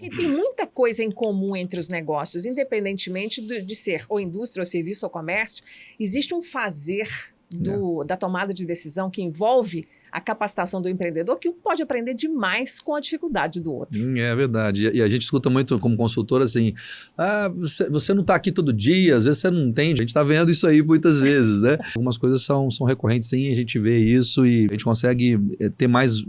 E tem muita coisa em comum entre os negócios, independentemente de ser ou indústria, ou serviço, ou comércio. Existe um fazer da tomada de decisão que envolve a capacitação do empreendedor, que pode aprender demais com a dificuldade do outro. É verdade. E a gente escuta muito como consultor assim, você não está aqui todo dia, às vezes você não entende. A gente está vendo isso aí muitas vezes, né? Algumas coisas são recorrentes, sim, a gente vê isso e a gente consegue ter mais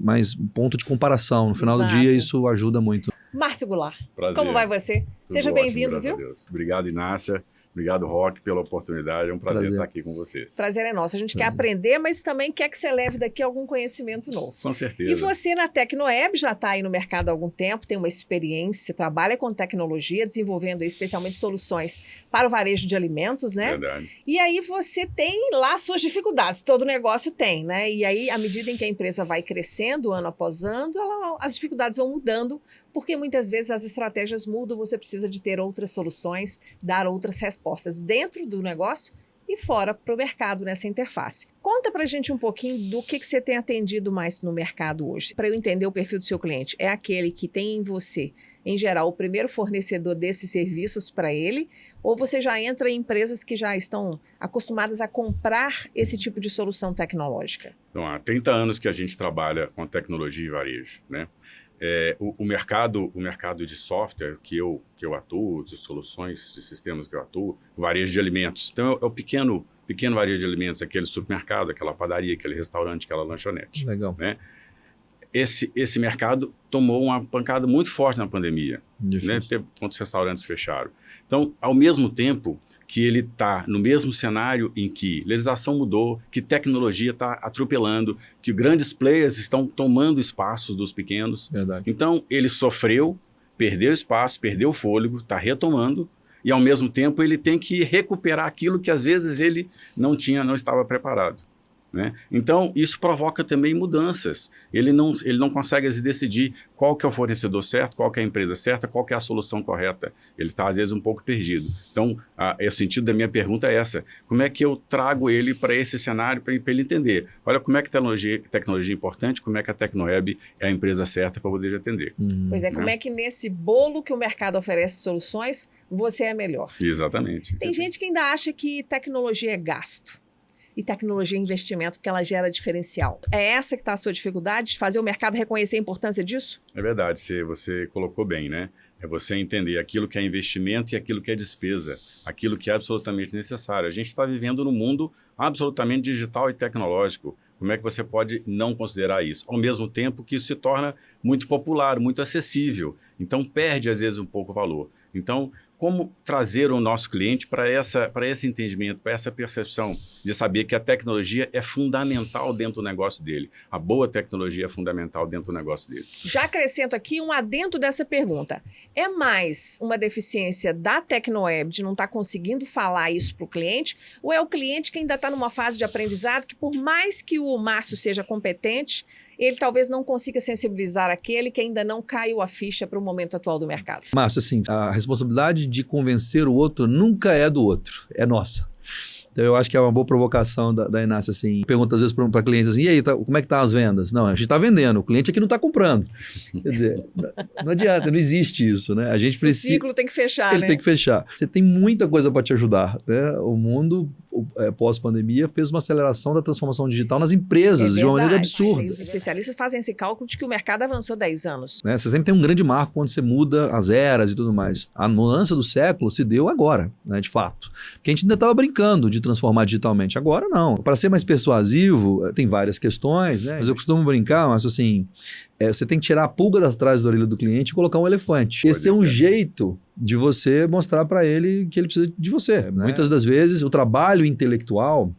ponto de comparação. No final do dia, isso ajuda muito. Márcio Goulart, prazer. Como vai você? Tudo Seja ótimo, bem-vindo, viu? A Deus. Obrigado, Inácia. Obrigado, Roque, pela oportunidade. É um prazer estar aqui com vocês. Prazer é nosso. A gente quer aprender, mas também quer que você leve daqui algum conhecimento novo. Com certeza. E você, na Tecnoeb, já está aí no mercado há algum tempo, tem uma experiência, trabalha com tecnologia, desenvolvendo especialmente soluções para o varejo de alimentos, né? Verdade. E aí você tem lá suas dificuldades, todo negócio tem, né? E aí, à medida em que a empresa vai crescendo, ano após ano, as dificuldades vão mudando, porque muitas vezes as estratégias mudam, você precisa de ter outras soluções, dar outras respostas dentro do negócio e fora para o mercado nessa interface. Conta para a gente um pouquinho do que você tem atendido mais no mercado hoje. Para eu entender o perfil do seu cliente, é aquele que tem em você, em geral, o primeiro fornecedor desses serviços para ele, ou você já entra em empresas que já estão acostumadas a comprar esse tipo de solução tecnológica? Então, há 30 anos que a gente trabalha com tecnologia e varejo, né? O mercado de software que eu atuo, de soluções, de sistemas que eu atuo, varejo de alimentos. Então, é o pequeno varejo de alimentos, aquele supermercado, aquela padaria, aquele restaurante, aquela lanchonete. Legal. Né? Esse mercado tomou uma pancada muito forte na pandemia, né? Quantos restaurantes fecharam. Então, ao mesmo tempo que ele está no mesmo cenário em que legislação mudou, que tecnologia está atropelando, que grandes players estão tomando espaços dos pequenos. Verdade. Então, ele sofreu, perdeu espaço, perdeu fôlego, está retomando, e ao mesmo tempo ele tem que recuperar aquilo que às vezes ele não estava preparado. Né? Então, isso provoca também mudanças. Ele não consegue decidir qual que é o fornecedor certo, qual que é a empresa certa, qual que é a solução correta. Ele está, às vezes, um pouco perdido. Então, o sentido da minha pergunta é essa. Como é que eu trago ele para esse cenário, para ele entender? Olha, como é que tecnologia é importante, como é que a Tecnoeb é a empresa certa para poder atender. Pois é, como é que nesse bolo que o mercado oferece soluções, você é melhor? Exatamente. Tem gente que ainda acha que tecnologia é gasto. E tecnologia é investimento, porque ela gera diferencial. É essa que está a sua dificuldade, de fazer o mercado reconhecer a importância disso? É verdade, você colocou bem, né? É você entender aquilo que é investimento e aquilo que é despesa, aquilo que é absolutamente necessário. A gente está vivendo num mundo absolutamente digital e tecnológico. Como é que você pode não considerar isso? Ao mesmo tempo que isso se torna muito popular, muito acessível. Então, perde, às vezes, um pouco o valor. Então, como trazer o nosso cliente para esse entendimento, para essa percepção de saber que a tecnologia é fundamental dentro do negócio dele. A boa tecnologia é fundamental dentro do negócio dele. Já acrescento aqui um adendo dessa pergunta. É mais uma deficiência da Tecnoeb de não estar conseguindo falar isso para o cliente, ou é o cliente que ainda está numa fase de aprendizado que, por mais que o Márcio seja competente, ele talvez não consiga sensibilizar aquele que ainda não caiu a ficha para o momento atual do mercado? Márcio, assim, a responsabilidade de convencer o outro nunca é do outro, é nossa. Então, eu acho que é uma boa provocação da Inácia, assim. Pergunta às vezes para clientes assim, e aí, como é que tá as vendas? Não, a gente está vendendo, o cliente aqui não está comprando. Quer dizer, não adianta, não existe isso, né? A gente precisa... O ciclo tem que fechar, Ele tem que fechar. Você tem muita coisa para te ajudar, né? O mundo, pós-pandemia, fez uma aceleração da transformação digital nas empresas de uma maneira absurda. E os especialistas fazem esse cálculo de que o mercado avançou 10 anos. Né? Você sempre tem um grande marco quando você muda as eras e tudo mais. A mudança do século se deu agora, né, de fato. Porque a gente ainda estava brincando de transformar digitalmente. Agora não. Para ser mais persuasivo, tem várias questões, né? Mas eu costumo brincar, mas assim, você tem que tirar a pulga atrás da orelha do cliente e colocar um elefante. Esse é um jeito de você mostrar para ele que ele precisa de você. Né? Muitas das vezes, o trabalho intelectual,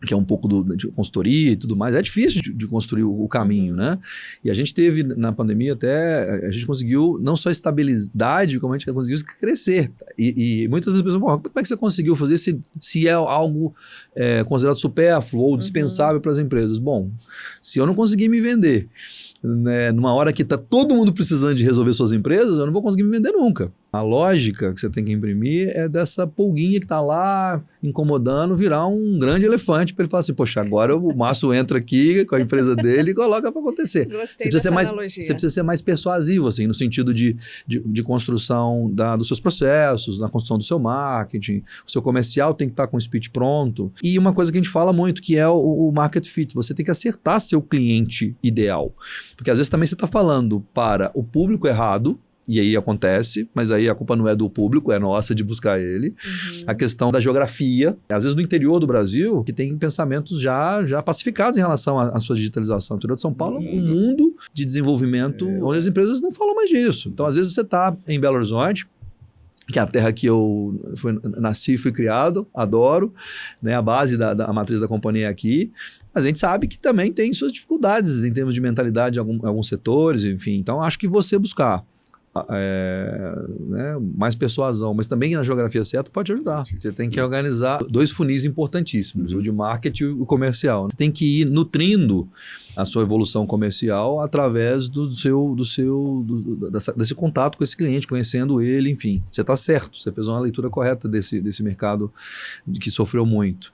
que é um pouco de consultoria e tudo mais, é difícil de construir o caminho, né? E a gente teve, na pandemia até, a gente conseguiu não só estabilidade, como a gente conseguiu crescer. E muitas das pessoas, como é que você conseguiu fazer se é algo considerado supérfluo ou dispensável para as empresas? Bom, se eu não conseguir me vender, né, numa hora que está todo mundo precisando de resolver suas empresas, eu não vou conseguir me vender nunca. A lógica que você tem que imprimir é dessa pulguinha que está lá incomodando virar um grande elefante para ele falar assim, poxa, agora o Márcio entra aqui com a empresa dele e coloca para acontecer. Gostei dessa analogia. Você precisa ser mais persuasivo, assim, no sentido de construção dos seus processos, na construção do seu marketing. O seu comercial tem que estar com o speech pronto. E uma coisa que a gente fala muito, que é o market fit. Você tem que acertar seu cliente ideal. Porque às vezes também você está falando para o público errado, e aí acontece, mas aí a culpa não é do público, é nossa de buscar ele. A questão da geografia, às vezes no interior do Brasil, que tem pensamentos já pacificados em relação à sua digitalização. O interior de São Paulo é um mundo de desenvolvimento onde as empresas não falam mais disso. Então, às vezes você está em Belo Horizonte, que é a terra que eu nasci e fui criado, adoro, né? A base da matriz da companhia é aqui, mas a gente sabe que também tem suas dificuldades em termos de mentalidade em alguns setores, enfim. Então, acho que você buscar né, mais persuasão, mas também na geografia certa pode ajudar. Você tem que organizar 2 funis importantíssimos, o de marketing e o comercial. Você tem que ir nutrindo a sua evolução comercial através desse contato com esse cliente, conhecendo ele, enfim. Você está certo, você fez uma leitura correta desse mercado que sofreu muito.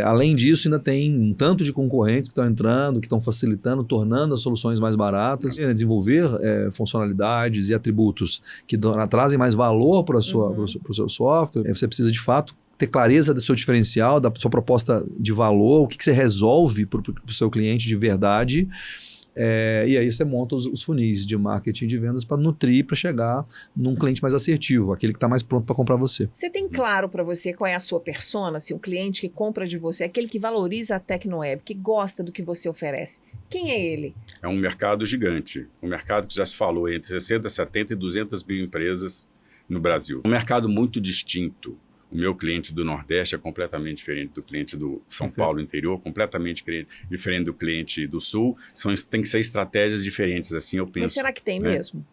Além disso, ainda tem um tanto de concorrentes que estão entrando, que estão facilitando, tornando as soluções mais baratas, desenvolver funcionalidades e atributos que trazem mais valor para o seu software. Você precisa, de fato, ter clareza do seu diferencial, da sua proposta de valor, o que você resolve para o seu cliente de verdade. E aí você monta os funis de marketing e de vendas para nutrir, para chegar num cliente mais assertivo, aquele que está mais pronto para comprar você. Você tem claro para você qual é a sua persona? Se o cliente que compra de você é aquele que valoriza a Tecnoweb, que gosta do que você oferece. Quem é ele? É um mercado gigante. Um mercado que já se falou entre 60, 70 e 200 mil empresas no Brasil. Um mercado muito distinto. O meu cliente do Nordeste é completamente diferente do cliente do São Paulo interior, completamente diferente do cliente do Sul. Tem que ser estratégias diferentes, assim eu penso. Mas será que tem mesmo?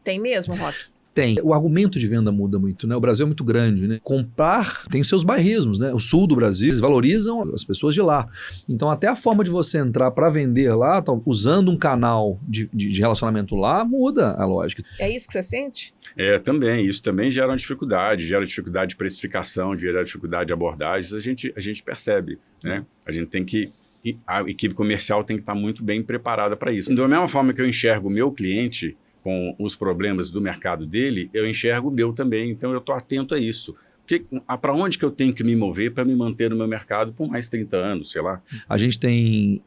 Tem mesmo, Roque? Tem. O argumento de venda muda muito, né? O Brasil é muito grande, né? Comprar tem os seus bairrismos, né? O sul do Brasil, eles valorizam as pessoas de lá. Então, até a forma de você entrar para vender lá, usando um canal de relacionamento lá, muda a lógica. É isso que você sente? Também. Isso também gera uma dificuldade. Gera dificuldade de precificação, gera dificuldade de abordagens. A gente percebe, né? A gente tem que... A equipe comercial tem que estar muito bem preparada para isso. Da mesma forma que eu enxergo o meu cliente com os problemas do mercado dele, eu enxergo o meu também, então eu estou atento a isso. Para onde que eu tenho que me mover para me manter no meu mercado por mais 30 anos, sei lá? A gente tem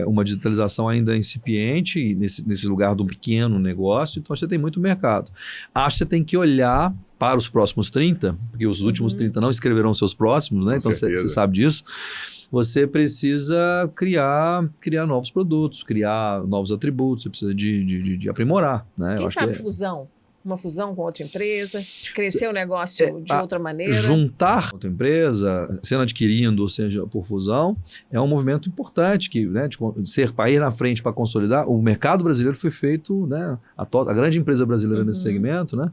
uma digitalização ainda incipiente nesse lugar de um pequeno negócio, então você tem muito mercado. Acho que você tem que olhar para os próximos 30, porque os últimos 30 não escreverão seus próximos, né? Com Então você sabe disso. Você precisa criar novos produtos, criar novos atributos, você precisa de aprimorar. Né? Quem sabe fusão? Uma fusão com outra empresa, crescer o negócio de outra maneira. Juntar outra empresa, sendo adquirindo, ou seja, por fusão, é um movimento importante que, né, para ir na frente, para consolidar. O mercado brasileiro foi feito, né, a grande empresa brasileira nesse segmento, né,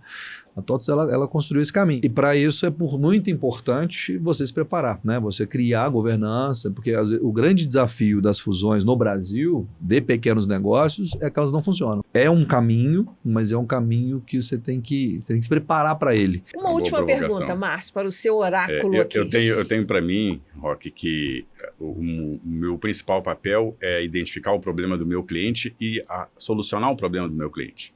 a TOTVS, ela construiu esse caminho. E para isso é muito importante você se preparar, né? Você criar governança, porque o grande desafio das fusões no Brasil, de pequenos negócios, é que elas não funcionam. É um caminho, mas é um caminho que você tem que se preparar para ele. Uma última pergunta, Márcio, para o seu oráculo aqui. Eu tenho para mim, Roque, que o meu principal papel é identificar o problema do meu cliente e solucionar o problema do meu cliente.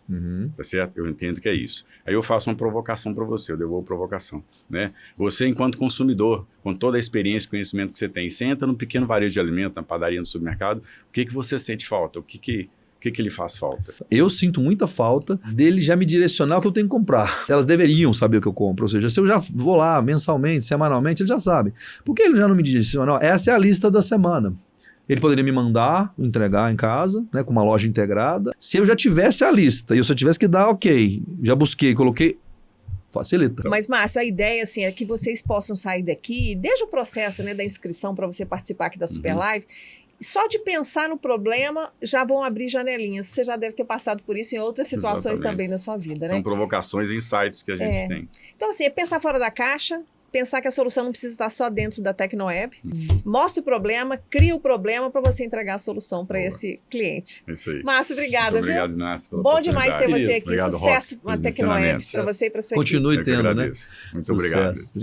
Tá certo? Eu entendo que é isso. Aí eu faço uma provocação para você, eu devolvo provocação, né? Você, enquanto consumidor, com toda a experiência e conhecimento que você tem, você entra num pequeno varejo de alimentos, na padaria, no supermercado, o que você sente falta? O que lhe faz falta? Eu sinto muita falta dele já me direcionar o que eu tenho que comprar. Elas deveriam saber o que eu compro. Ou seja, se eu já vou lá mensalmente, semanalmente, ele já sabe. Por que ele já não me direciona? Essa é a lista da semana. Ele poderia me mandar, entregar em casa, né, com uma loja integrada. Se eu já tivesse a lista e eu só tivesse que dar ok, já busquei, coloquei, facilita. Mas, Márcio, a ideia assim, é que vocês possam sair daqui, desde o processo, né, da inscrição para você participar aqui da Super Live, só de pensar no problema, já vão abrir janelinhas. Você já deve ter passado por isso em outras situações também na sua vida, né? São provocações e insights que a gente tem. Então, assim, é pensar fora da caixa, pensar que a solução não precisa estar só dentro da Tecnoeb. Mostra o problema, cria o problema para você entregar a solução para esse cliente. Isso aí. Márcio, obrigada, Muito viu? obrigado, Inácio, pela Bom demais ter oportunidade. você aqui. Obrigado, Sucesso Roque, na pelos Tecnoeb ensinamentos. para você e para sua equipe. Continue Eu que tendo, né? agradeço. Muito obrigado. Sucesso.